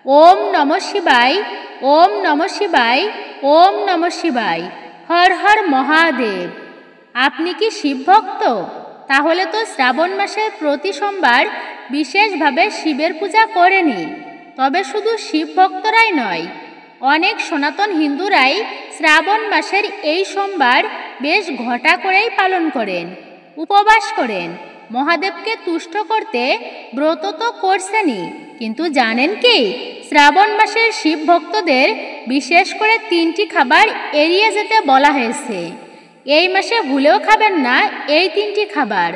ওম নমঃ শিবায়, ওম নমঃ শিবায়, ওম নমঃ শিবায়। হর হর মহাদেব। আপনি কি শিব ভক্ত? তাহলে তো শ্রাবণ মাসের প্রতি সোমবার বিশেষভাবে শিবের পূজা করে নিন। তবে শুধু শিব ভক্তরাই নয়, অনেক সনাতন হিন্দুরাই শ্রাবণ মাসের এই সোমবার বেশ ঘটা করেই পালন করেন, উপবাস করেন। মহাদেবকে তুষ্ট করতে ব্রত তো করছেনই, কিন্তু জানেন কি, শ্রাবণ মাসের শিব ভক্তদের বিশেষ করে 3টি খাবার এড়িয়ে যেতে বলা হয়েছে। এই মাসে ভুলেও খাবেন না এই 3টি খাবার।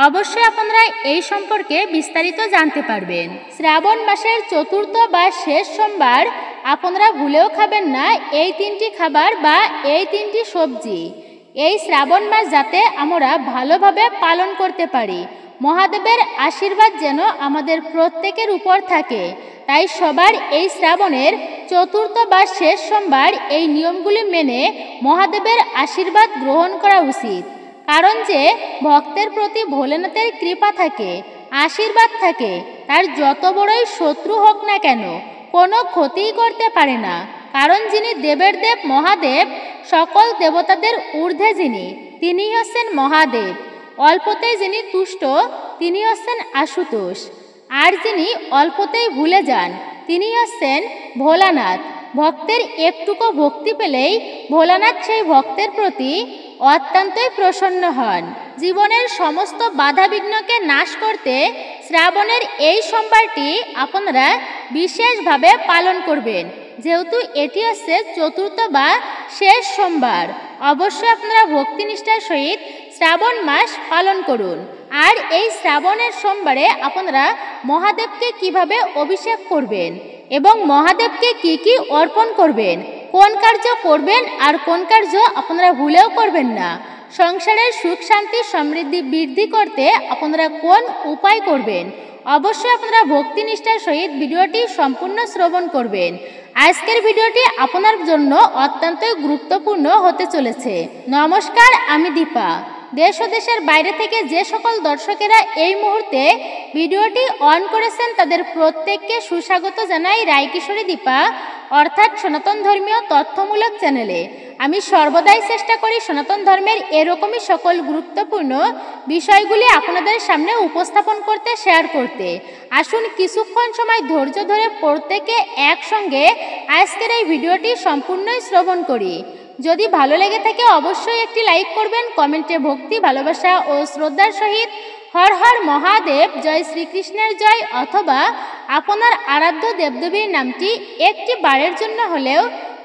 অবশ্যই আপনারা এই সম্পর্কে বিস্তারিত জানতে পারবেন। শ্রাবণ মাসের চতুর্থ বা শেষ সোমবার আপনারা ভুলেও খাবেন না এই 3টি খাবার বা এই 3টি সবজি। এই শ্রাবণ মাস যাতে আমরা ভালোভাবে পালন করতে পারি, মহাদেবের আশীর্বাদ যেন আমাদের প্রত্যেকের উপর থাকে, তাই সবার এই শ্রাবণের চতুর্থ বা শেষ সোমবার এই নিয়মগুলি মেনে মহাদেবের আশীর্বাদ গ্রহণ করা উচিত। কারণ যে ভক্তের প্রতি ভোলেনাথের কৃপা থাকে, আশীর্বাদ থাকে, তার যত বড়ই শত্রু হোক না কেন কোনো ক্ষতিই করতে পারে না। কারণ যিনি দেবের দেব মহাদেব, সকল দেবতাদের ঊর্ধ্বে যিনি, তিনি হচ্ছেন মহাদেব। অল্পতেই যিনি তুষ্ট, তিনি হচ্ছেন আশুতোষ। আর যিনি অল্পতেই ভুলে যান, তিনি হচ্ছেন ভোলানাথ। ভক্তের একটুকু ভক্তি পেলেই ভোলানাথ সেই ভক্তের প্রতি অত্যন্তই প্রসন্ন হন। জীবনের সমস্ত বাধাবিঘ্নকে নাশ করতে শ্রাবণের এই সোমবারটি আপনারা বিশেষভাবে পালন করবেন। যেহেতু এটি হচ্ছে চতুর্থ বা শেষ সোমবার, অবশ্যই আপনারা ভক্তিনিষ্ঠার সহিত শ্রাবণ মাস পালন করুন। আর এই শ্রাবণের সোমবারে আপনারা মহাদেবকে কিভাবে অভিষেক করবেন এবং মহাদেবকে কি কি অর্পণ করবেন, কোন কার্য করবেন আর কোন কার্য আপনারা ভুলেও করবেন না, সংসারের সুখ শান্তি সমৃদ্ধি বৃদ্ধি করতে আপনারা কোন উপায় করবেন, অবশ্যই আপনারা ভক্তিনিষ্ঠার সহিত ভিডিওটি সম্পূর্ণ শ্রবণ করবেন। আজকের ভিডিওটি আপনার জন্য অত্যন্ত গুরুত্বপূর্ণ হতে চলেছে। নমস্কার, আমি দীপা। দেশ ও দেশের বাইরে থেকে যে সকল দর্শকেরা এই মুহূর্তে ভিডিওটি অন করেছেন তাদের প্রত্যেককে সুস্বাগত জানাই রায়কিশোরী দীপা অর্থাৎ সনাতন ধর্মীয় তথ্যমূলক চ্যানেলে। আমি সর্বদাই চেষ্টা করি সনাতন ধর্মের এরকমই সকল গুরুত্বপূর্ণ বিষয়গুলি আপনাদের সামনে উপস্থাপন করতে, শেয়ার করতে। আসুন কিছুক্ষণ সময় ধৈর্য ধরে প্রত্যেকে একসঙ্গে আজকের এই ভিডিওটি সম্পূর্ণই শ্রবণ করি। যদি ভালো লেগে থাকে অবশ্যই একটি লাইক করবেন, কমেন্টে ভক্তি, ভালোবাসা ও শ্রদ্ধার সহিত হর হর মহাদেব, জয় শ্রীকৃষ্ণের জয় অথবা আপনার আরাধ্য দেবদেবীর নামটি একটি বারের জন্য হলেও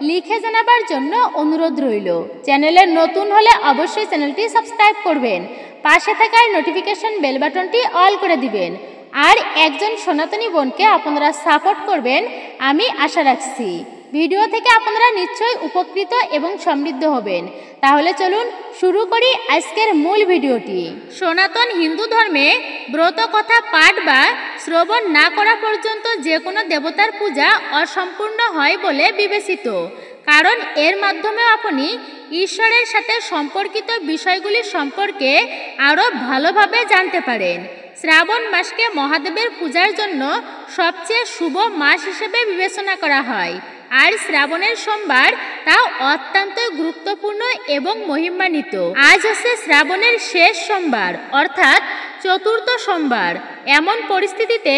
লিখে জানাবার জন্য অনুরোধ রইল। চ্যানেলের নতুন হলে অবশ্যই চ্যানেলটি সাবস্ক্রাইব করবেন, পাশে থাকার নোটিফিকেশন বেল বাটনটি অল করে দিবেন। আর একজন সনাতনী বোনকে আপনারা সাপোর্ট করবেন আমি আশা রাখছি। ভিডিও থেকে আপনারা নিশ্চয়ই উপকৃত এবং সমৃদ্ধ হবেন। তাহলে চলুন শুরু করি আজকের মূল ভিডিওটি। সনাতন হিন্দু ধর্মে ব্রত কথা পাঠ বা শ্রবণ না করা পর্যন্ত যে কোনো দেবতার পূজা অসম্পূর্ণ হয় বলে বিবেচিত। কারণ এর মাধ্যমে আপনি ঈশ্বরের সাথে সম্পর্কিত বিষয়গুলি সম্পর্কে আরও ভালোভাবে জানতে পারেন। শ্রাবণ মাসকে মহাদেবের পূজার জন্য সবচেয়ে শুভ মাস হিসেবে বিবেচনা করা হয়। আর শ্রাবণের সোমবার তা অত্যন্ত গুরুত্বপূর্ণ এবং মহিমান্বিত। আজ হচ্ছে শ্রাবণের শেষ সোমবার অর্থাৎ চতুর্থ সোমবার। এমন পরিস্থিতিতে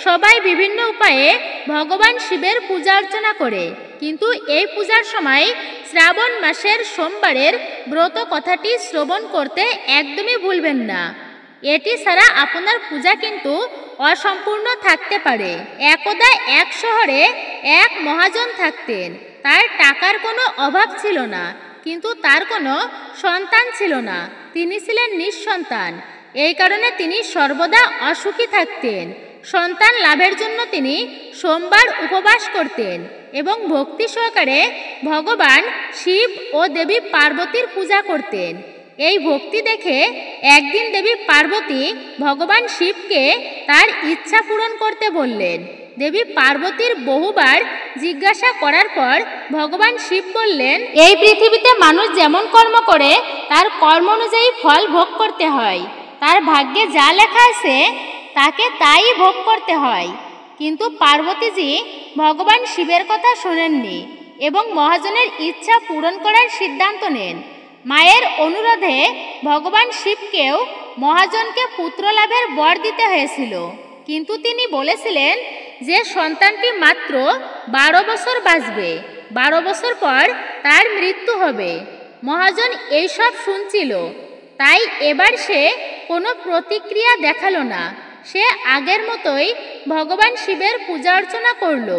সবাই বিভিন্ন উপায়ে ভগবান শিবের পূজা অর্চনা করে, কিন্তু এই পূজার সময় শ্রাবণ মাসের সোমবারের ব্রত কথাটি শ্রবণ করতে একদমই ভুলবেন না। এটি ছাড়া আপনার পূজা কিন্তু অসম্পূর্ণ থাকতে পারে। একদা এক শহরে এক মহাজন থাকতেন। তার টাকার কোনো অভাব ছিল না, কিন্তু তার কোনো সন্তান ছিল না। তিনি ছিলেন নিঃসন্তান। এই কারণে তিনি সর্বদা অসুখী থাকতেন। সন্তান লাভের জন্য তিনি সোমবার উপবাস করতেন এবং ভক্তি সহকারে ভগবান শিব ও দেবী পার্বতীর পূজা করতেন। এই ভক্তি দেখে একদিন দেবী পার্বতী ভগবান শিবকে তার ইচ্ছা পূরণ করতে বললেন। দেবী পার্বতীর বহুবার জিজ্ঞাসা করার পর ভগবান শিব বললেন, এই পৃথিবীতে মানুষ যেমন কর্ম করে তার কর্ম অনুযায়ী ফল ভোগ করতে হয়। তার ভাগ্যে যা লেখা আছে তাকে তাই ভোগ করতে হয়। কিন্তু পার্বতীজি ভগবান শিবের কথা শোনেননি এবং মহাজনের ইচ্ছা পূরণ করার সিদ্ধান্ত নেন। মায়ের অনুরোধে ভগবান শিবকেও মহাজনকে পুত্র লাভের বর দিতে হয়েছিল, কিন্তু তিনি বলেছিলেন যে সন্তানটি মাত্র 12 বছর বাঁচবে, 12 বছর পর তার মৃত্যু হবে। মহাজন এইসব শুনছিল, তাই এবার সে কোনো প্রতিক্রিয়া দেখালো না। সে আগের মতোই ভগবান শিবের পূজা অর্চনা করল।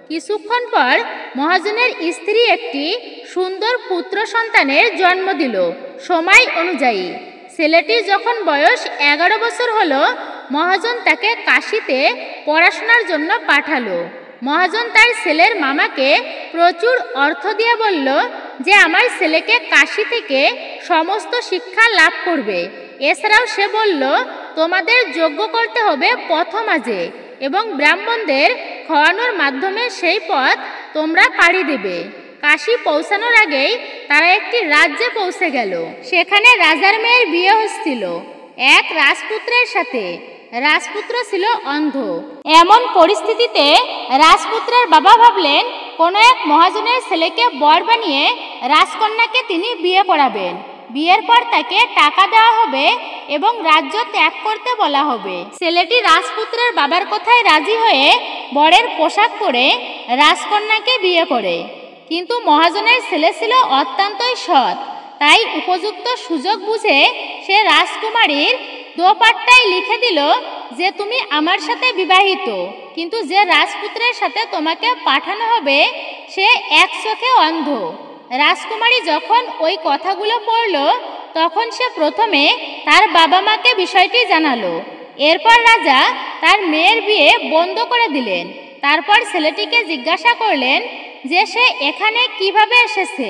কিছুক্ষণ পর মহাজনের স্ত্রী একটি সুন্দর পুত্র সন্তানের জন্ম দিল সময় অনুযায়ী। ছেলেটির যখন বয়স 11 বছর হলো, মহাজন তাকে কাশীতে পড়াশোনার জন্য পাঠালো। মহাজন তার ছেলের মামাকে প্রচুর অর্থ দিয়ে বলল যে আমার ছেলেকে কাশী থেকে সমস্ত শিক্ষা লাভ করবে। এছাড়াও সে বলল, তোমাদের যজ্ঞ করতে হবে পথমাঝে এবং ব্রাহ্মণদের খাওয়ানোর মাধ্যমে সেই পথ তোমরা পাড়ি দেবে। কাশী পৌঁছানোর আগেই তারা একটি রাজ্যে পৌঁছে গেল। সেখানে রাজার মেয়ের বিয়ে হচ্ছিল এক রাজপুত্রের সাথে। রাজপুত্র ছিল অন্ধ। এমন পরিস্থিতিতে রাজপুত্রের বাবা ভাবলেন কোনো এক মহাজনের ছেলেকে বর বানিয়ে রাজকন্যাকে তিনি বিয়ে করাবেন। বিয়ের পর তাকে টাকা দেওয়া হবে এবং রাজ্য ত্যাগ করতে বলা হবে। ছেলেটি রাজপুত্রের বাবার কথায় রাজি হয়ে বরের পোশাক পরে রাজকন্যাকে বিয়ে করে। কিন্তু মহাজনের ছেলে ছিল অত্যন্তই সৎ, তাই উপযুক্ত সুযোগ বুঝে সে রাজকুমারীর দোপাট্টায় লিখে দিল যে তুমি আমার সাথে বিবাহিত, কিন্তু যে রাজপুত্রের সাথে তোমাকে পাঠানো হবে সে এক চোখে অন্ধ। রাজকুমারী যখন ওই কথাগুলো পড়ল তখন সে প্রথমে তার বাবা মাকে বিষয়টি জানালো। এরপর রাজা তার মেয়ের বিয়ে বন্ধ করে দিলেন। তারপর ছেলেটিকে জিজ্ঞাসা করলেন যে সে এখানে কিভাবে এসেছে।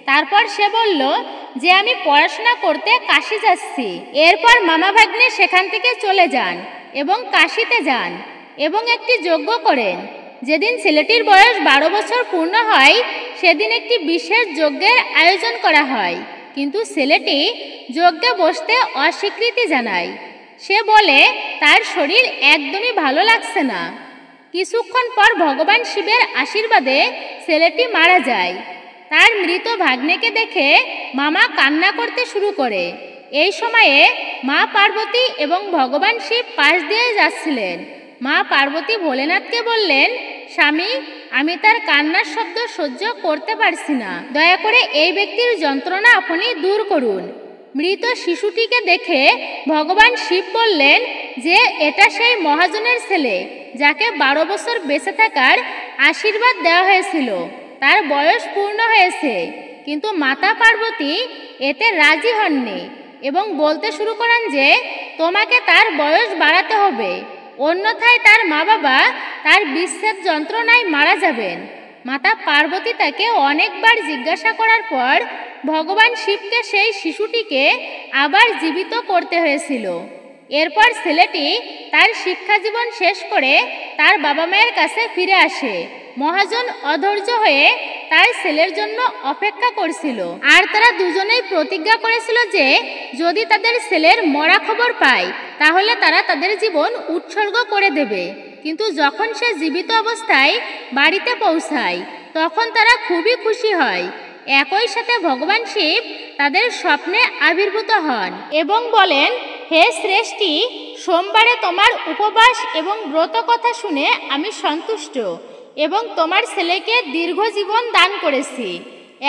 তারপর সে বলল যে আমি পড়াশোনা করতে কাশী যাচ্ছি। এরপর মামা ভাগ্নে সেখান থেকে চলে যান এবং কাশীতে যান এবং একটি যজ্ঞ করেন। যেদিন ছেলেটির বয়স 12 বছর পূর্ণ হয় সেদিন একটি বিশেষ যজ্ঞের আয়োজন করা হয়, কিন্তু ছেলেটি যজ্ঞে বসতে অস্বীকৃতি জানায়। সে বলে তার শরীর একদমই ভালো লাগছে না। কিছুক্ষণ পর ভগবান শিবের আশীর্বাদে ছেলেটি মারা যায়। তার মৃত ভাগ্নেকে দেখে মামা কান্না করতে শুরু করে। এই সময়ে মা পার্বতী এবং ভগবান শিব পাশ দিয়ে যাচ্ছিলেন। মা পার্বতী ভোলেনাথকে বললেন, স্বামী, আমি তার কান্নার শব্দ সহ্য করতে পারছি না, দয়া করে এই ব্যক্তির যন্ত্রণা আপনি দূর করুন। মৃত শিশুটিকে দেখে ভগবান শিব বললেন যে এটা সেই মহাজনের ছেলে যাকে 12 বছর বেঁচে থাকার আশীর্বাদ দেওয়া হয়েছিল। তার বয়স পূর্ণ হয়েছে, কিন্তু মাতা পার্বতী এতে রাজি হননি এবং বলতে শুরু করেন যে তোমাকে তার বয়স বাড়াতে হবে, অন্যথায় তার মা বাবা তার বিচ্ছেদ যন্ত্রণায় মারা যাবেন। মাতা পার্বতী তাকে অনেকবার জিজ্ঞাসা করার পর ভগবান শিবকে সেই শিশুটিকে আবার জীবিত করতে হয়েছিল। এরপর ছেলেটি তার শিক্ষা জীবন শেষ করে তার বাবা মায়ের কাছে ফিরে আসে। মহাজন অধৈর্য হয়ে তার ছেলের জন্য অপেক্ষা করছিল, আর তারা দুজনেই প্রতিজ্ঞা করেছিল যে যদি তাদের ছেলের মরা খবর পায় তাহলে তারা তাদের জীবন উৎসর্গ করে দেবে। কিন্তু যখন সে জীবিত অবস্থায় বাড়িতে পৌঁছায় তখন তারা খুবই খুশি হয়। একই সাথে ভগবান শিব তাদের স্বপ্নে আবির্ভূত হন এবং বলেন, হে শ্রেষ্ঠী, সোমবারে তোমার উপবাস এবং ব্রত কথা শুনে আমি সন্তুষ্ট এবং তোমার ছেলেকে দীর্ঘ জীবন দান করেছি।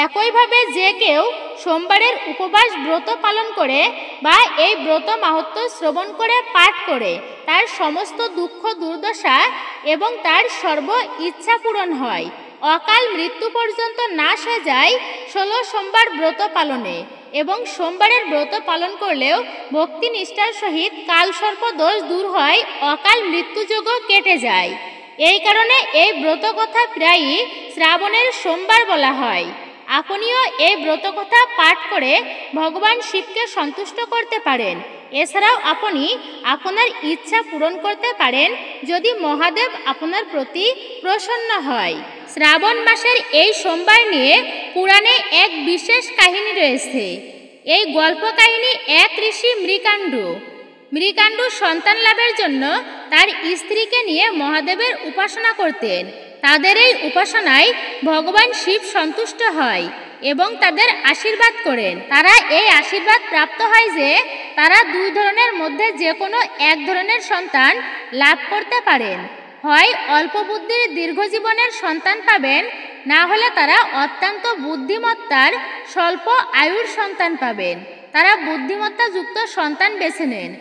একইভাবে যে কেউ সোমবারের উপবাস ব্রত পালন করে বা এই ব্রত মাহাত্ম্য শ্রবণ করে পাঠ করে তার সমস্ত দুঃখ দুর্দশা এবং তার সর্ব ইচ্ছা পূরণ হয়। অকাল মৃত্যু পর্যন্ত নাশ হয়ে যায় 16 সোমবার ব্রত পালনে, এবং সোমবারের ব্রত পালন করলেও ভক্তি নিষ্ঠার সহিত কালসর্প দোষ দূর হয়, অকাল মৃত্যুযোগও কেটে যায়। এই কারণে এই ব্রত কথা প্রায়ই শ্রাবণের সোমবার বলা হয়। আপনিও এই ব্রত কথা পাঠ করে ভগবান শিবকে সন্তুষ্ট করতে পারেন। এছাড়াও আপনি আপনার ইচ্ছা পূরণ করতে পারেন যদি মহাদেব আপনার প্রতি প্রসন্ন হয়। শ্রাবণ মাসের এই সোমবার নিয়ে পুরাণে এক বিশেষ কাহিনী রয়েছে। এই গল্প কাহিনী এক ঋষি মৃকাণ্ড। মৃকাণ্ডু সন্তান লাভের জন্য তার স্ত্রীকে নিয়ে মহাদেবের উপাসনা করতেন। তাদের এই উপাসনায় ভগবান শিব সন্তুষ্ট হয় এবং তাদের আশীর্বাদ করেন। তারা এই আশীর্বাদ প্রাপ্ত হয় যে তারা দুই ধরনের মধ্যে যে কোনো এক ধরনের সন্তান লাভ করতে পারেন। হয় অল্প বুদ্ধির দীর্ঘজীবনের সন্তান পাবেন, না হলে তারা অত্যন্ত বুদ্ধিমত্তার স্বল্প আয়ুর সন্তান পাবেন। তারা বুদ্ধিমত্তাযুক্ত সন্তান বেছে নেন।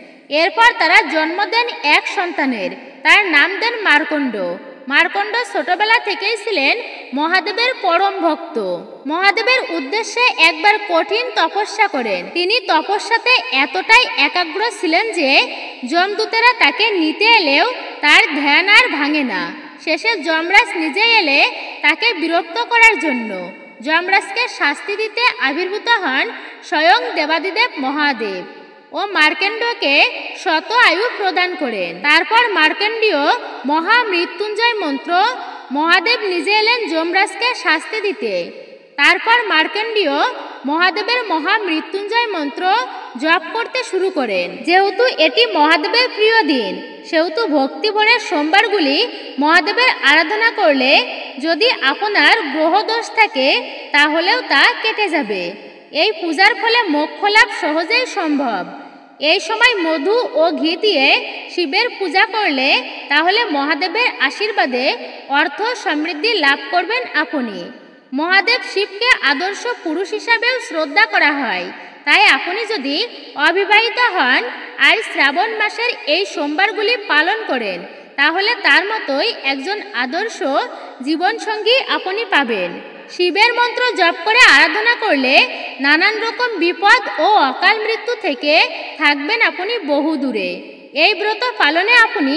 এরপর তারা জন্ম দেন এক সন্তানের, তার নাম দেন মার্কণ্ড। মার্কণ্ড ছোটবেলা থেকেই ছিলেন মহাদেবের পরম ভক্ত। মহাদেবের উদ্দেশ্যে একবার কঠিন তপস্যা করেন। তিনি তপস্যাতে এতটাই একাগ্র ছিলেন যে যমদূতেরা তাকে নিতে এলেও তার ধ্যান আর ভাঙে না। শেষে যমরাজ নিজে এলে তাকে বিরক্ত করার জন্য যমরাজকে শাস্তি দিতে আবির্ভূত হন স্বয়ং দেবাদিদেব মহাদেব ও মার্কণ্ডকে শত আয়ু প্রদান করেন। তারপর মার্কণ্ডীয় মহামৃত্যুঞ্জয় মন্ত্র, মহাদেব নিজে এলেন যমরাজকে শাস্তি দিতে। তারপর মার্কণ্ডীয় মহাদেবের মহামৃত্যুঞ্জয় মন্ত্র জপ করতে শুরু করেন। যেহেতু এটি মহাদেবের প্রিয় দিন, সেহেতু ভক্তিভরে সোমবারগুলি মহাদেবের আরাধনা করলে যদি আপনার গ্রহদোষ থাকে তাহলেও তা কেটে যাবে। এই পূজার ফলে মোক্ষ লাভ সহজেই সম্ভব। এই সময় মধু ও ঘি দিয়ে শিবের পূজা করলে তাহলে মহাদেবের আশীর্বাদে অর্থ সমৃদ্ধি লাভ করবেন আপনি। মহাদেব শিবকে আদর্শ পুরুষ হিসাবেও শ্রদ্ধা করা হয়। তাই আপনি যদি অবিবাহিত হন আর শ্রাবণ মাসের এই সোমবারগুলি পালন করেন তাহলে তার মতোই একজন আদর্শ জীবনসঙ্গী আপনি পাবেন। শিবের মন্ত্র জপ করে আরাধনা করলে নানান রকম বিপদ ও অকাল মৃত্যু থেকে থাকবেন আপনি বহু দূরে। এই ব্রত পালনে আপনি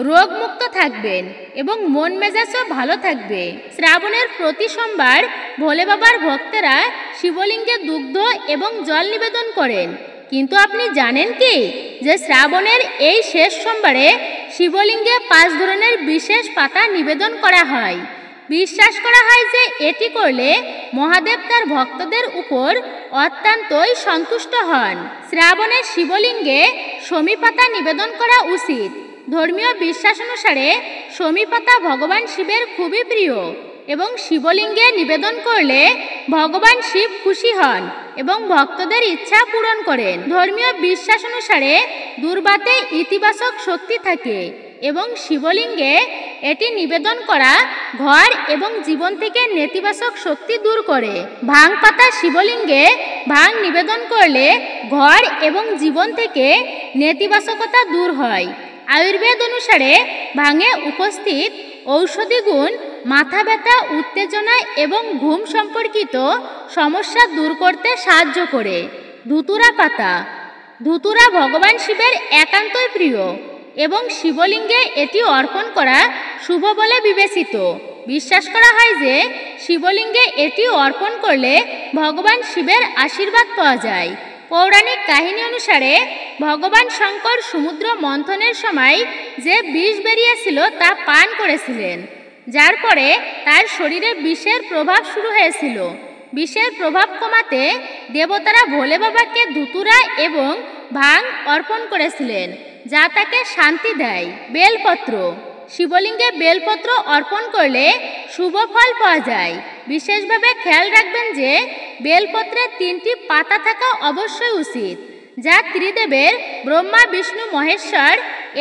রোগমুক্ত থাকবেন এবং মন মেজাজও ভালো থাকবে। শ্রাবণের প্রতি সোমবার ভোলে বাবার ভক্তেরা শিবলিঙ্গে দুগ্ধ এবং জল নিবেদন করেন। কিন্তু আপনি জানেন কি যে শ্রাবণের এই শেষ সোমবারে শিবলিঙ্গে 5 ধরনের বিশেষ পাতা নিবেদন করা হয়। বিশ্বাস করা হয় যে এটি করলে মহাদেব তার ভক্তদের উপর অত্যন্তই সন্তুষ্ট হন। শ্রাবণের শিবলিঙ্গে শমী পাতা নিবেদন করা উচিত। ধর্মীয় বিশ্বাস অনুসারে শমী পাতা ভগবান শিবের খুবই প্রিয় এবং শিবলিঙ্গে নিবেদন করলে ভগবান শিব খুশি হন এবং ভক্তদের ইচ্ছা পূরণ করেন। ধর্মীয় বিশ্বাস অনুসারে দুর্বাতে ইতিবাচক শক্তি থাকে এবং শিবলিঙ্গে এটি নিবেদন করা ঘর এবং জীবন থেকে নেতিবাচক শক্তি দূর করে। ভাং পাতা শিবলিঙ্গে ভাং নিবেদন করলে ঘর এবং জীবন থেকে নেতিবাচকতা দূর হয়। আয়ুর্বেদ অনুসারে ভাঙে উপস্থিত ঔষধি গুণ মাথা ব্যথা, উত্তেজনা এবং ঘুম সম্পর্কিত সমস্যা দূর করতে সাহায্য করে। ধুতুরা পাতা, ধুতুরা ভগবান শিবের একান্তই প্রিয় এবং শিবলিঙ্গে এটি অর্পণ করা শুভ বলে বিবেচিত। বিশ্বাস করা হয় যে শিবলিঙ্গে এটি অর্পণ করলে ভগবান শিবের আশীর্বাদ পাওয়া যায়। পৌরাণিক কাহিনী অনুসারে ভগবান শঙ্কর সমুদ্র মন্থনের সময় যে বিষ বেরিয়েছিল তা পান করেছিলেন, যার পরে তার শরীরে বিষের প্রভাব শুরু হয়েছিল। বিষের প্রভাব কমাতে দেবতারা ভোলে বাবাকে ধুতুরা এবং ভাং অর্পণ করেছিলেন, যা তাকে শান্তি দেয়। বেলপত্র, শিবলিঙ্গে বেলপত্র অর্পণ করলে শুভ ফল পাওয়া যায়। বিশেষভাবে খেয়াল রাখবেন যে বেলপত্রে 3টি পাতা থাকা অবশ্যই উচিত, যা ত্রিদেবের ব্রহ্মা, বিষ্ণু, মহেশ্বর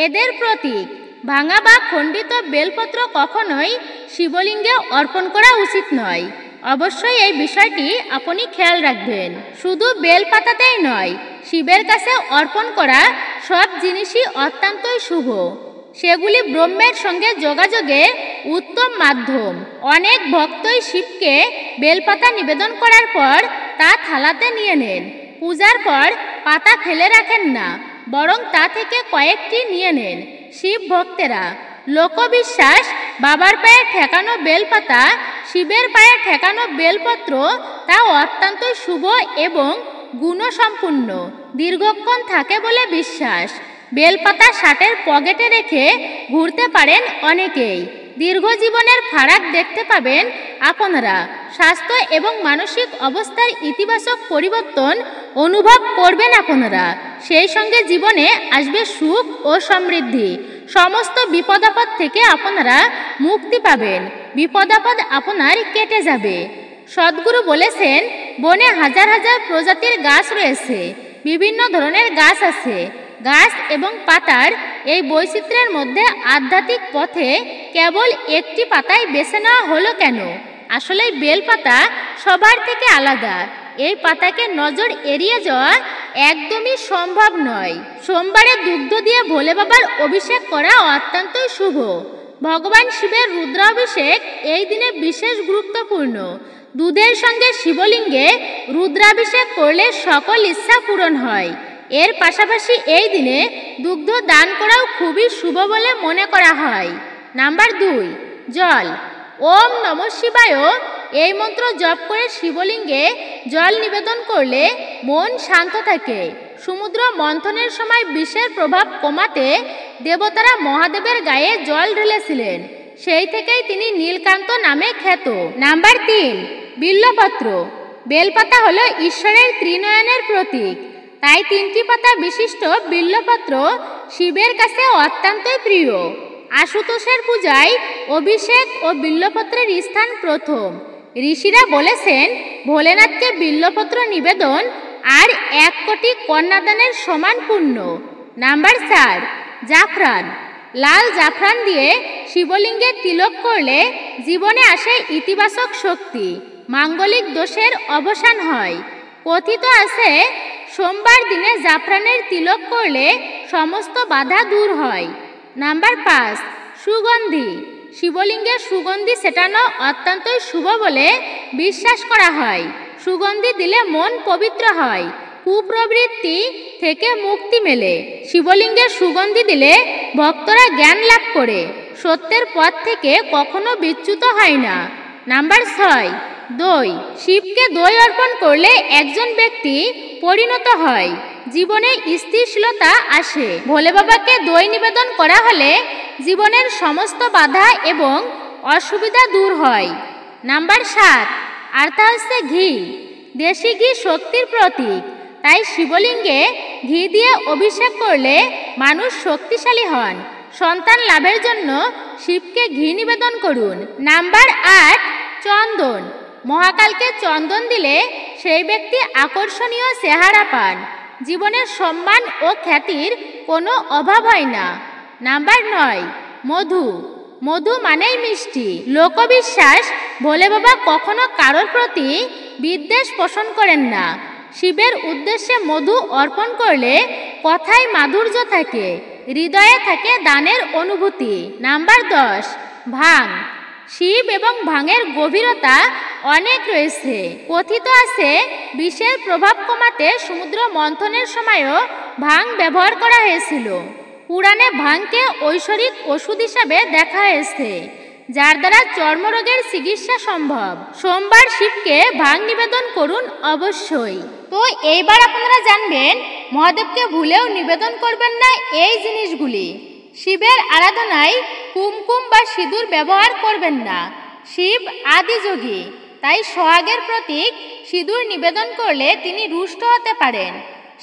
এদের প্রতীক। ভাঙা বা খণ্ডিত বেলপত্র কখনোই শিবলিঙ্গে অর্পণ করা উচিত নয়। অবশ্যই এই বিষয়টি আপনি খেয়াল রাখবেন। শুধু বেলপাতাতেই নয়, শিবের কাছে অর্পণ করা সব জিনিসই অত্যন্তই শুভ। সেগুলি ব্রহ্মের সঙ্গে যোগাযোগের উত্তম মাধ্যম। অনেক ভক্তই শিবকে বেলপাতা নিবেদন করার পর তা থালাতে নিয়ে নেন। পূজার পর পাতা ফেলে রাখেন না, বরং তা থেকে কয়েকটি নিয়ে নেন। শিব ভক্তেরা লোকবিশ্বাস, বাবার পায়ে ঠেকানো বেলপাতা শিবের পায়ে ঠেকানো বেলপত্র তা অত্যন্তই শুভ এবং গুণসম্পন্ন, দীর্ঘক্ষণ থাকে বলে বিশ্বাস। বেলপাতা শার্টের পকেটে রেখে ঘুরতে পারেন অনেকেই। দীর্ঘ জীবনের ফারাক দেখতে পাবেন আপনারা। স্বাস্থ্য এবং মানসিক অবস্থার ইতিবাচক পরিবর্তন অনুভব করবেন আপনারা। সেই সঙ্গে জীবনে আসবে সুখ ও সমৃদ্ধি। সমস্ত বিপদাপদ থেকে আপনারা মুক্তি পাবেন, বিপদাপদ আপনার কেটে যাবে। সদ্গুরু বলেছেন, বনে হাজার হাজার প্রজাতির গাছ রয়েছে, বিভিন্ন ধরনের গাছ আছে। গাছ এবং পাতার এই বৈচিত্র্যের মধ্যে আধ্যাত্মিক পথে কেবল একটি পাতাই বেছে নেওয়া হলো কেন? আসলে বেলপাতা সবার থেকে আলাদা। এই পাতাকে নজর এড়িয়ে যাওয়া একদমই সম্ভব নয়। সোমবারে দুগ্ধ দিয়ে ভোলে বাবার অভিষেক করা অত্যন্তই শুভ। ভগবান শিবের রুদ্রাভিষেক এই দিনে বিশেষ গুরুত্বপূর্ণ। দুধের সঙ্গে শিবলিঙ্গে রুদ্রাভিষেক করলে সকল ইচ্ছা পূরণ হয়। এর পাশাপাশি এই দিনে দুগ্ধ দান করাও খুবই শুভ বলে মনে করা হয়। নাম্বার 2, জল। ওম নমঃ শিবায় এই মন্ত্র জপ করে শিবলিঙ্গে জল নিবেদন করলে মন শান্ত থাকে। সমুদ্র মন্থনের সময় বিষের প্রভাব কমাতে দেবতারা মহাদেবের গায়ে জল ঢেলেছিলেন, সেই থেকেই তিনি নীলকান্ত নামে খ্যাত। নাম্বার 3, বিল্বপত্র। বেলপাতা হলো ঈশ্বরের ত্রিনয়নের প্রতীক, তাই 3টি পাতা বিশিষ্ট বিল্বপত্র শিবের কাছে অত্যন্তই প্রিয়। আশুতোষের পূজায় অভিষেক ও বিল্বপত্রের স্থান প্রথম। ঋষিরা বলেছেন, ভোলেনাথকে বিল্বপত্র নিবেদন আর 1 কোটি কন্যাদানের সমান পুণ্য। নাম্বার 4, জাফরান। লাল জাফরান দিয়ে শিবলিঙ্গে তিলক করলে জীবনে আসে ইতিবাচক শক্তি, মাঙ্গলিক দোষের অবসান হয়। কথিত আছে, সোমবার দিনে জাফরানের তিলক করলে সমস্ত বাধা দূর হয়। নাম্বার 5, সুগন্ধি। শিবলিঙ্গে সুগন্ধি ছেটানো অত্যন্তই শুভ বলে বিশ্বাস করা হয়। সুগন্ধি দিলে মন পবিত্র হয়, কুপ্রবৃত্তি থেকে মুক্তি মেলে। শিবলিঙ্গে সুগন্ধি দিলে ভক্তরা জ্ঞান লাভ করে, সত্যের পথ থেকে কখনো বিচ্যুত হয় না। নাম্বার 6, দই। শিবকে দই অর্পণ করলে একজন ব্যক্তি পরিণত হয়, জীবনে স্থিতিশীলতা আসে। ভোলে বাবাকে দই নিবেদন করা হলে জীবনের সমস্ত বাধা এবং অসুবিধা দূর হয়। নাম্বার 7, আর তা হচ্ছে ঘি। দেশি ঘি শক্তির প্রতীক, তাই শিবলিঙ্গে ঘি দিয়ে অভিষেক করলে মানুষ শক্তিশালী হন। সন্তান লাভের জন্য শিবকে ঘি নিবেদন করুন। নাম্বার 8, চন্দন। মহাকালকে চন্দন দিলে সেই ব্যক্তি আকর্ষণীয় চেহারা পান, জীবনের সম্মান ও খ্যাতির কোনো অভাব হয় না। নাম্বার 9, মধু। মধু মানেই মিষ্টি। লোকবিশ্বাস, ভোলে বাবা কখনো কারোর প্রতি বিদ্বেষ পোষণ করেন না। শিবের উদ্দেশ্যে মধু অর্পণ করলে কথায় মাধুর্য থাকে, হৃদয়ে থাকে দানের অনুভূতি। নাম্বার 10, ভাং। শিব এবং ভাঙের গভীরতা অনেক রয়েছে। কথিত আছে, বিষের প্রভাব কমাতে সমুদ্র মন্থনের সময়ও ভাং ব্যবহার করা হয়েছিল। পুরাণে ভাংকে ঐশ্বরিক ওষুধ হিসাবে দেখা হয়েছে, যার দ্বারা চর্মরোগের চিকিৎসা সম্ভব। সোমবার শিবকে ভাং নিবেদন করুন অবশ্যই। তো এইবার আপনারা জানবেন, মহাদেবকে ভুলেও নিবেদন করবেন না এই জিনিসগুলি। শিবের আরাধনায় কুমকুম বা সিঁদুর ব্যবহার করবেন না। শিব আদিযোগী, তাই সোহাগের প্রতীক সিঁদুর নিবেদন করলে তিনি রুষ্ট হতে পারেন।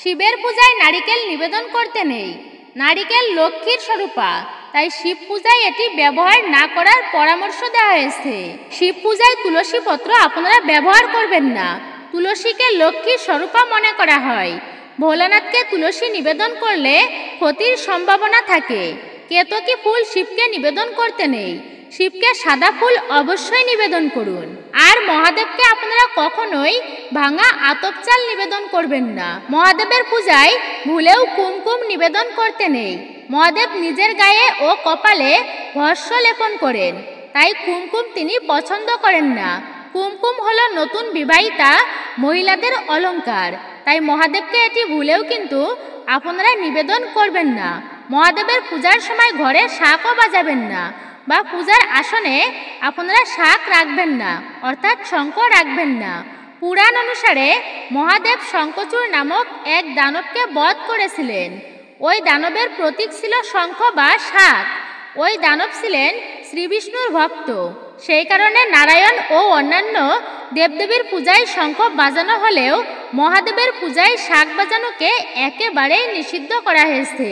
শিবের পূজায় নারিকেল নিবেদন করতে নেই। নারিকেল লক্ষ্মীর স্বরূপা, তাই শিব পূজায় এটি ব্যবহার না করার পরামর্শ দেওয়া হয়েছে। শিব পূজায় তুলসী পত্র আপনারা ব্যবহার করবেন না। তুলসীকে লক্ষ্মীর স্বরূপা মনে করা হয়। ভোলানাথকে তুলসী নিবেদন করলে ক্ষতির সম্ভাবনা থাকে। কেতকী ফুল শিবকে নিবেদন করতে নেই। শিবকে সাদা ফুল অবশ্যই নিবেদন করুন। আর মহাদেবকে আপনারা কখনোই ভাঙা আতপ চাল নিবেদন করবেন না। মহাদেবের পূজায় ভুলেও কুমকুম নিবেদন করতে নেই। মহাদেব নিজের গায়ে ও কপালে ভস্ম লেপন করেন, তাই কুমকুম তিনি পছন্দ করেন না। কুমকুম হলো নতুন বিবাহিতা মহিলাদের অলংকার, তাই মহাদেবকে এটি ভুলেও কিন্তু আপনারা নিবেদন করবেন না। মহাদেবের পূজার সময় ঘরে শাঁখও বাজাবেন না, বা পূজার আসনে আপনারা শাঁখ রাখবেন না, অর্থাৎ শঙ্খ রাখবেন না। পুরাণ অনুসারে মহাদেব শঙ্খচূড় নামক এক দানবকে বধ করেছিলেন। ওই দানবের প্রতীক ছিল শঙ্খ বা শাঁখ। ওই দানব ছিলেন শ্রীবিষ্ণুর ভক্ত, সেই কারণে নারায়ণ ও অন্যান্য দেবদেবীর পূজায় শঙ্খ বাজানো হলেও মহাদেবের পূজায় শাঁখ বাজানোকে একেবারেই নিষিদ্ধ করা হয়েছে।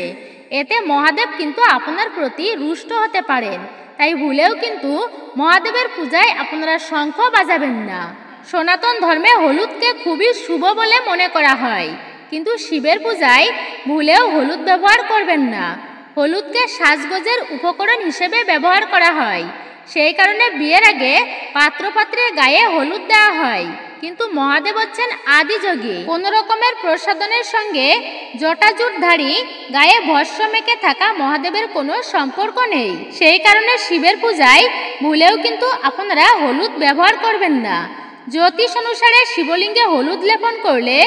এতে মহাদেব কিন্তু আপনার প্রতি রুষ্ট হতে পারেন, তাই ভুলেও কিন্তু মহাদেবের পূজায় আপনারা শঙ্খ বাজাবেন না। সনাতন ধর্মে হলুদকে খুবই শুভ বলে মনে করা হয়, কিন্তু শিবের পূজায় ভুলেও হলুদ ব্যবহার করবেন না। হলুদকে সাজগোজের উপকরণ হিসেবে ব্যবহার করা হয়, সেই কারণে বিয়ের আগে পাত্রপাত্রের গায়ে হলুদ দেওয়া হয়। কিন্তু মহাদেব হচ্ছেন আদিযোগী, কোনো রকমের প্রসাদনের সঙ্গে জটাজুটধারী গায়ে ভস্ম মেখে থাকা মহাদেবের কোনো সম্পর্ক নেই। সেই কারণে শিবের পূজায় ভুলেও কিন্তু আপনারা হলুদ ব্যবহার করবেন না। জ্যোতিষ অনুসারে শিবলিঙ্গে হলুদ লেপন করলে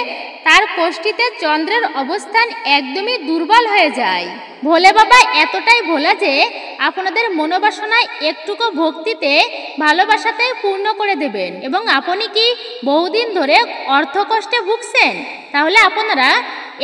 তার কোষ্ঠীতে চন্দ্রের অবস্থান একদমই দুর্বল হয়ে যায়। ভোলে বাবা এতটাই ভোলা যে আপনাদের মনোবাসনা একটুকু ভক্তিতে ভালোবাসাতে পূর্ণ করে দেবেন। এবং আপনি কি বহুদিন ধরে অর্থকষ্টে ভুগছেন, তাহলে আপনারা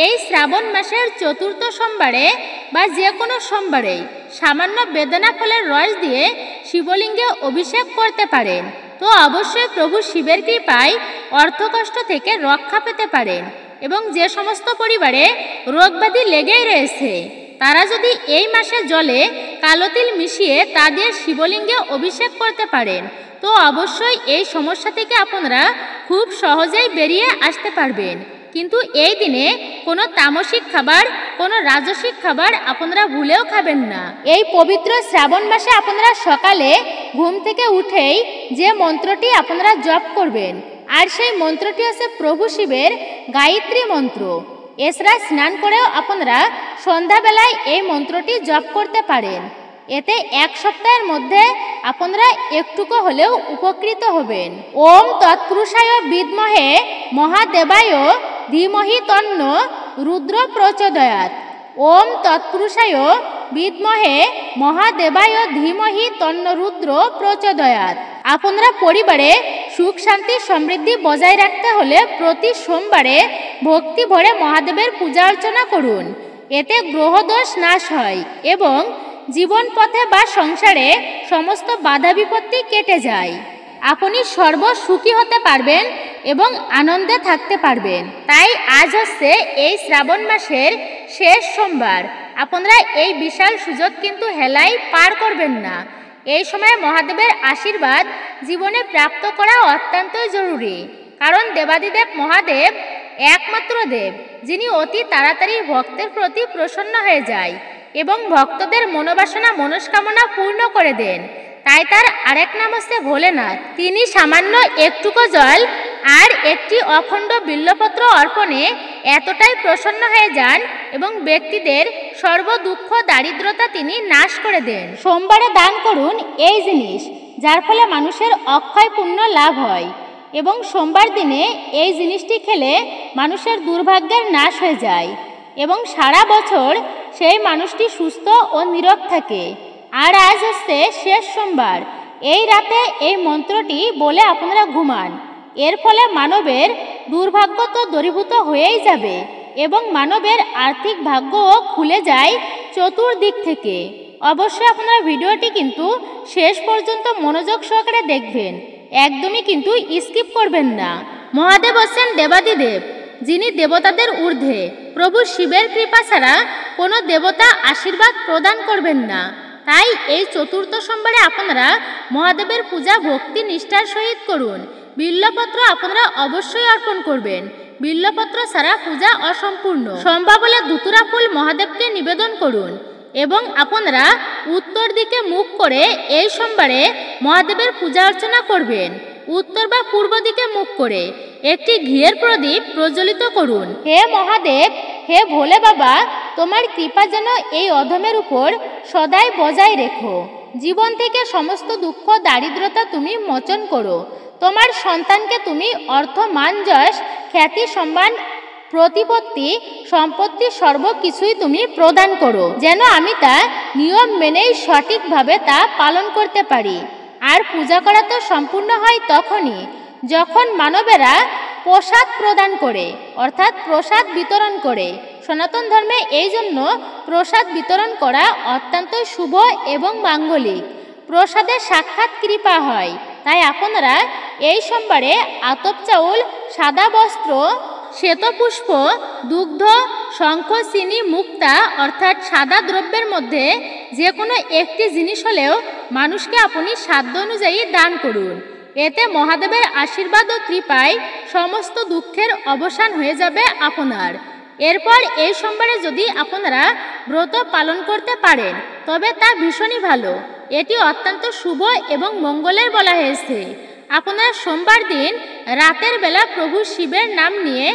এই শ্রাবণ মাসের চতুর্থ সোমবারে বা যে কোনো সোমবারে সামান্য বেদানা ফলের রস দিয়ে শিবলিঙ্গে অভিষেক করতে পারেন। তো অবশ্যই প্রভু শিবের কৃপায় অর্থকষ্ট থেকে রক্ষা পেতে পারেন। এবং যে সমস্ত পরিবারে রোগব্যাধি লেগেই রয়েছে, তারা যদি এই মাসে জলে কালো তিল মিশিয়ে তা দিয়ে শিবলিঙ্গে অভিষেক করতে পারেন, তো অবশ্যই এই সমস্যা থেকে আপনারা খুব সহজেই বেরিয়ে আসতে পারবেন। কিন্তু এই দিনে কোনো তামসিক খাবার, কোনো রাজসিক খাবার আপনারা ভুলেও খাবেন না। এই পবিত্র শ্রাবণ মাসে আপনারা সকালে ঘুম থেকে উঠেই যে মন্ত্রটি আপনারা জপ করবেন, আর সেই মন্ত্রটি হচ্ছে প্রভু শিবের গায়ত্রী মন্ত্র। এছাড়া স্নান করেও আপনারা সন্ধ্যাবেলায় এই মন্ত্রটি জপ করতে পারেন। এতে এক সপ্তাহের মধ্যে আপনারা একটুকু হলেও উপকৃত হবেন। ওম তৎপুরুষায় বিদ্মহে মহাদেবায় ধীমহি তন্ন রুদ্র প্রচোদয়াৎ। ওম তৎপুরুষায় বিদ্মহে মহাদেবায় ধীমহি তন্ন রুদ্র প্রচোদয়াৎ। আপনারা পরিবারে সুখ শান্তি সমৃদ্ধি বজায় রাখতে হলে প্রতি সোমবারে ভক্তি ভরে মহাদেবের পূজা অর্চনা করুন। এতে গ্রহদোষ নাশ হয় এবং জীবন পথে বা সংসারে সমস্ত বাধা বিপত্তি কেটে যায়। আপনি সর্বসুখী হতে পারবেন এবং আনন্দে থাকতে পারবেন। তাই আজ হচ্ছে এই শ্রাবণ মাসের শেষ সোমবার। আপনারা এই বিশাল সুযোগ কিন্তু হেলাই পার করবেন না। এই সময় মহাদেবের আশীর্বাদ জীবনে প্রাপ্ত করা অত্যন্তই জরুরি, কারণ দেবাদিদেব মহাদেব একমাত্র দেব যিনি অতি তাড়াতাড়ি ভক্তের প্রতি প্রসন্ন হয়ে যায় এবং ভক্তদের মনোবাসনা মনস্কামনা পূর্ণ করে দেন। তাই তার আরেক নাম হচ্ছে ভোলেনাথ। তিনি সামান্য একটুকু জল আর একটি অখণ্ড বিল্লপত্র অর্পণে এতটাই প্রসন্ন হয়ে যান এবং ব্যক্তিদের সর্ব দুঃখ দারিদ্রতা তিনি নাশ করে দেন। সোমবারে দান করুন এই জিনিস, যার ফলে মানুষের অক্ষয় পুণ্য লাভ হয় এবং সোমবার দিনে এই জিনিসটি খেলে মানুষের দুর্ভাগ্যের নাশ হয়ে যায় এবং সারা বছর সেই মানুষটি সুস্থ ও নীরোগ থাকে। আর আজ হচ্ছে শেষ সোমবার। এই রাতে এই মন্ত্রটি বলে আপনারা ঘুমান। এর ফলে মানবের দুর্ভাগ্য তো দূরীভূত হয়েই যাবে এবং মানবের আর্থিক ভাগ্যও খুলে যায় চতুর্দিক থেকে। অবশ্যই আপনারা ভিডিওটি কিন্তু শেষ পর্যন্ত মনোযোগ সহকারে দেখবেন, একদমই কিন্তু স্কিপ করবেন না। মহাদেব হচ্ছেন দেবাদিদেব, যিনি দেবতাদের ঊর্ধ্বে। প্রভু শিবের কৃপা ছাড়া কোনো দেবতা আশীর্বাদ প্রদান করবেন না। তাই এই চতুর্থ সোমবারে আপনারা মহাদেবের পূজা ভক্তি নিষ্ঠার সহিত করুন। বিল্লপত্র আপনারা অবশ্যই অর্পণ করবেন। বিল্লপত্র ছাড়া পূজা অসম্পূর্ণ। সম্ভব হলে ধুতুরা ফুল মহাদেবকে নিবেদন করুন এবং আপনারা উত্তর দিকে মুখ করে এই সোমবারে মহাদেবের পূজা অর্চনা করবেন। উত্তর বা পূর্ব দিকে মুখ করে একটি ঘিয়ের প্রদীপ প্রজ্বলিত করুন। হে মহাদেব, হে ভোলে বাবা, তোমার কৃপা যেন এই অধমের উপর সদাই বজায় রেখো। জীবন থেকে সমস্ত দুঃখ দারিদ্রতা তুমি মোচন করো। তোমার সন্তানকে তুমি অর্থ মান যশ খ্যাতি সম্মান প্রতিপত্তি সম্পত্তি সর্বকিছুই তুমি প্রদান করো, যেন আমি তা নিয়ম মেনেই সঠিকভাবে তা পালন করতে পারি। আর পূজা করা তো সম্পূর্ণ হয় তখনই যখন মানবেরা প্রসাদ প্রদান করে, অর্থাৎ প্রসাদ বিতরণ করে। সনাতন ধর্মে এই জন্য প্রসাদ বিতরণ করা অত্যন্ত শুভ এবং মাঙ্গলিক। প্রসাদে সাক্ষাৎ কৃপা হয়। তাই আপনারা এই সোমবারে আতপ চাউল, সাদা বস্ত্র, শ্বেতপুষ্প, দুগ্ধ, শঙ্খ, চিনি, মুক্তা অর্থাৎ সাদা দ্রব্যের মধ্যে যে কোনো একটি জিনিস হলেও মানুষকে আপনি সাধ্য অনুযায়ী দান করুন। এতে মহাদেবের আশীর্বাদ ও কৃপায় সমস্ত দুঃখের অবসান হয়ে যাবে আপনার। এরপর এই সোমবারে যদি আপনারা ব্রত পালন করতে পারেন তবে তা ভীষণই ভালো। এটি অত্যন্ত শুভ এবং মঙ্গলের বলা হয়েছে। আপনারা সোমবার দিন রাতের বেলা প্রভু শিবের নাম নিয়ে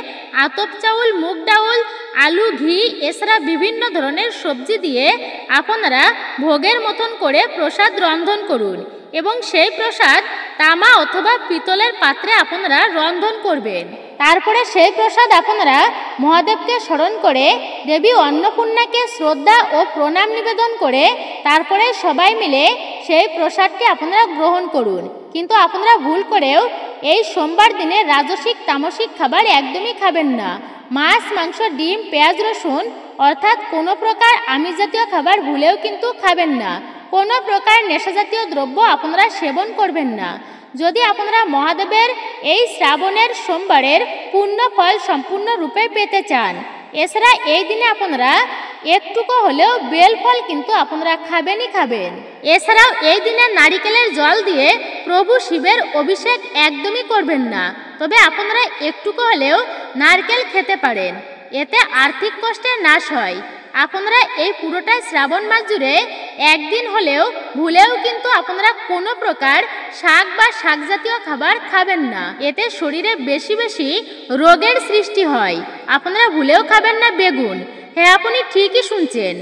আতপ চাউল, মুগ ডাউল, আলু, ঘি এছাড়া বিভিন্ন ধরনের সবজি দিয়ে আপনারা ভোগের মতন করে প্রসাদ রন্ধন করুন এবং সেই প্রসাদ তামা অথবা পিতলের পাত্রে আপনারা রন্ধন করবেন। তারপরে সেই প্রসাদ আপনারা মহাদেবকে স্মরণ করে দেবী অন্নপূর্ণাকে শ্রদ্ধা ও প্রণাম নিবেদন করে তারপরে সবাই মিলে সেই প্রসাদটি আপনারা গ্রহণ করুন। কিন্তু আপনারা ভুল করেও এই সোমবার দিনে রাজসিক তামসিক খাবার একদমই খাবেন না। মাছ, মাংস, ডিম, পেঁয়াজ, রসুন অর্থাৎ কোনো প্রকার আমিষ জাতীয় খাবার ভুলেও কিন্তু খাবেন না। কোনো প্রকার নেশাজাতীয় দ্রব্য আপনারা সেবন করবেন না। যদি আপনারা মহাদেবের এই শ্রাবণের সোমবারের পূর্ণ ফল সম্পূর্ণরূপে পেতে চান, এছাড়া এই দিনে আপনারা একটুকু হলেও বেল ফল কিন্তু আপনারা খাবেনই খাবেন। এছাড়াও এই দিনে নারিকেলের জল দিয়ে প্রভু শিবের অভিষেক একদমই করবেন না, তবে আপনারা একটুকু হলেও নারকেল খেতে পারেন। এতে আর্থিক কষ্টের নাশ হয়। আপনারা এই পুরোটা শ্রাবণ মাস জুড়ে একদিন হলেও ভুলেও কিন্তু আপনারা কোনো প্রকার শাক বা শাক জাতীয় খাবার খাবেন না। এতে শরীরে বেশি বেশি রোগের সৃষ্টি হয়। আপনারা ভুলেও খাবেন না বেগুন। হ্যাঁ, আপনি ঠিকই শুনছেন।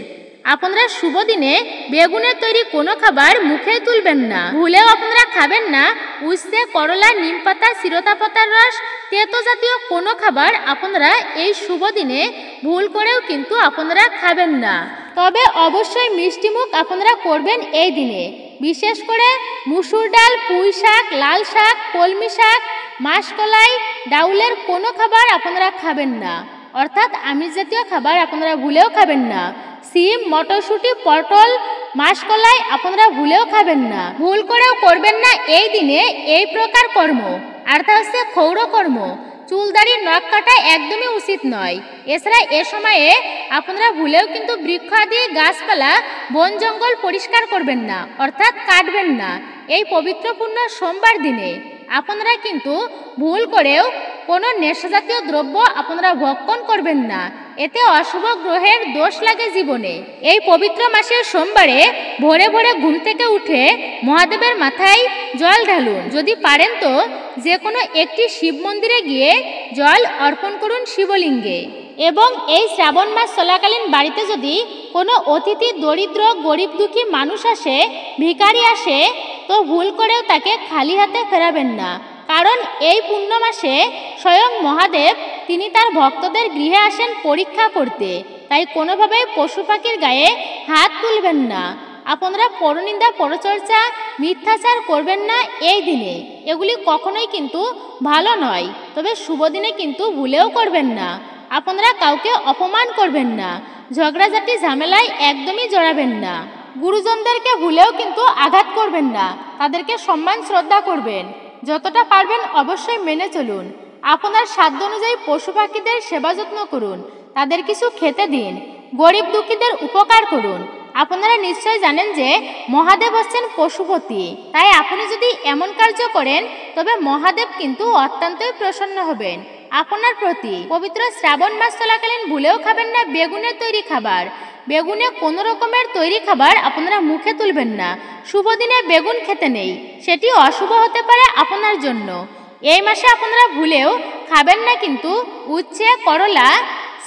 আপনারা শুভ দিনে বেগুনের তৈরি কোনো খাবার মুখে তুলবেন না। ভুলেও আপনারা খাবেন না উচ্ছে, করলা, নিম পাতা, চিরতা পাতার রস, তেতো জাতীয় কোনো খাবার আপনারা এই শুভ দিনে ভুল করেও কিন্তু আপনারা খাবেন না। তবে অবশ্যই মিষ্টিমুখ আপনারা করবেন এই দিনে। বিশেষ করে মুসুর ডাল, পুঁই শাক, লাল শাক, কলমি শাক, মাসকলাই, ডাউলের কোনো খাবার আপনারা খাবেন না। অর্থাৎ আমিষ জাতীয় খাবার আপনারা ভুলেও খাবেন না। সিম, মটরশুঁটি, পটল, মাসকলাই আপনারা ভুলেও খাবেন না। ভুল করেও করবেন না এই দিনে এই প্রকার কর্ম, আর তা হচ্ছে ক্ষৌর কর্ম। চুলদাড়ি, নখ কাটা একদমই উচিত নয়। এছাড়া এ সময়ে আপনারা ভুলেও কিন্তু বৃক্ষ আদি গাছপালা, বন জঙ্গল পরিষ্কার করবেন না, অর্থাৎ কাটবেন না। এই পবিত্রপূর্ণ সোমবার দিনে আপনারা কিন্তু ভুল করেও কোনো নেশাজাতীয় দ্রব্য আপনারা ভক্ষণ করবেন না। এতে অশুভ গ্রহের দোষ লাগে জীবনে। এই পবিত্র মাসের সোমবারে ভোরে ভোরে ঘুম থেকে উঠে মহাদেবের মাথায় জল ঢালুন। যদি পারেন তো যে কোনো একটি শিব মন্দিরে গিয়ে জল অর্পণ করুন শিবলিঙ্গে। এবং এই শ্রাবণ মাস চলাকালীন বাড়িতে যদি কোনো অতিথি, দরিদ্র, গরিব, দুঃখী মানুষ আসে, ভিখারি আসে, তো ভুল করেও তাকে খালি হাতে ফেরাবেন না। কারণ এই পূর্ণ মাসে স্বয়ং মহাদেব তিনি তার ভক্তদের গৃহে আসেন পরীক্ষা করতে। তাই কোনোভাবেই পশু পাখির গায়ে হাত তুলবেন না। আপনারা পরনিন্দা, পরচর্চা, মিথ্যাচার করবেন না এই দিনে। এগুলি কখনোই কিন্তু ভালো নয়। তবে শুভ দিনে কিন্তু ভুলেও করবেন না। আপনারা কাউকে অপমান করবেন না। ঝগড়াঝাটি, ঝামেলায় একদমই জড়াবেন না। গুরুজনদেরকে ভুলেও কিন্তু আঘাত করবেন না। তাদেরকে সম্মান শ্রদ্ধা করবেন। যতটা পারবেন অবশ্যই মেনে চলুন। আপনার সাধ্য অনুযায়ী পশু পাখিদের সেবা যত্ন করুন, তাদের কিছু খেতে দিন, গরিব দুঃখীদের উপকার করুন। আপনারা নিশ্চয় জানেন যে মহাদেব হচ্ছেন পশুপতি। তাই আপনি যদি এমন কার্য করেন তবে মহাদেব কিন্তু অত্যন্তই প্রসন্ন হবেন আপনার প্রতি। পবিত্র শ্রাবণ মাস চলাকালীন ভুলেও খাবেন না বেগুনের তৈরি খাবার। বেগুনে কোনো রকমের তৈরি খাবার আপনারা মুখে তুলবেন না। শুভ দিনে বেগুন খেতে নেই, সেটি অশুভ হতে পারে আপনার জন্য। এই মাসে আপনারা ভুলেও খাবেন না কিন্তু উচ্ছে, করলা,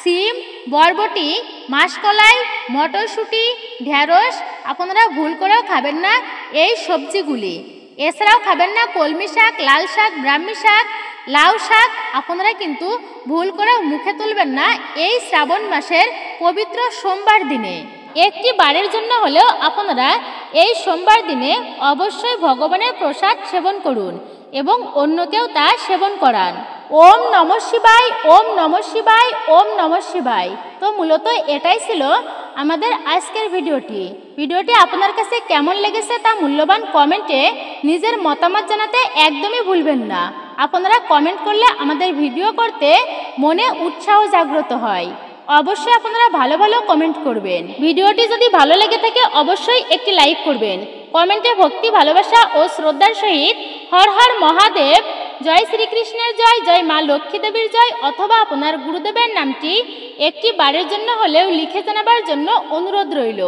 সিম, বরবটি, মাসকলাই, মটরশুঁটি, ঢেঁড়স আপনারা ভুল করেও খাবেন না এই সবজিগুলি। এছাড়াও খাবেন না কলমি শাক, লাল শাক, ব্রাহ্মী শাক, লাউ শাক আপনারা কিন্তু ভুল করেও মুখে তুলবেন না এই শ্রাবণ মাসের পবিত্র সোমবার দিনে। একটি বারের জন্য হলেও আপনারা এই সোমবার দিনে অবশ্যই ভগবানের প্রসাদ সেবন করুন এবং অন্যকেও তা সেবন করান। ওম নমঃ শিবায়, ওম নমঃ শিবায়, ওম নমঃ শিবায়। তো মূলত এটাই ছিল আমাদের আজকের ভিডিওটি আপনার কাছে কেমন লেগেছে তা মূল্যবান কমেন্টে নিজের মতামত জানাতে একদমই ভুলবেন না। আপনারা কমেন্ট করলে আমাদের ভিডিও করতে মনে উৎসাহ জাগ্রত হয়। অবশ্যই আপনারা ভালো ভালো কমেন্ট করবেন। ভিডিওটি যদি ভালো লেগে থাকে অবশ্যই একটি লাইক করবেন। কমেন্টে ভক্তি, ভালোবাসা ও শ্রদ্ধার সহিত হর হর মহাদেব, জয় শ্রীকৃষ্ণের জয়, জয় মা লক্ষ্মী দেবীর জয় অথবা আপনার গুরুদেবের নামটি একটি বারের জন্য হলেও লিখে জানাবার জন্য অনুরোধ রইল।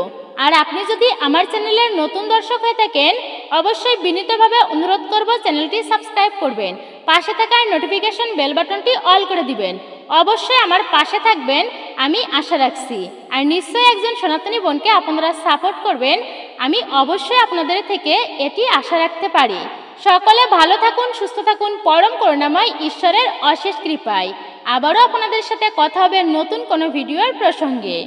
আর আপনি যদি আমার চ্যানেলের নতুন দর্শক হয়ে থাকেন অবশ্যই বিনীতভাবে অনুরোধ করব চ্যানেলটি সাবস্ক্রাইব করবেন, পাশে থাকা নোটিফিকেশন বেল বাটনটি অল করে দিবেন। অবশ্যই আমার পাশে থাকবেন আমি আশা রাখছি। আর নিশ্চয়ই একজন সনাতনী বোনকে আপনারা সাপোর্ট করবেন, আমি অবশ্যই আপনাদের থেকে এটি আশা রাখতে পারি। সকলে ভালো থাকুন, সুস্থ থাকুন, পরম করুণাময় ঈশ্বরের অশেষ কৃপায়। আবারও আপনাদের সাথে কথা হবে নতুন কোনো ভিডিওর প্রসঙ্গে।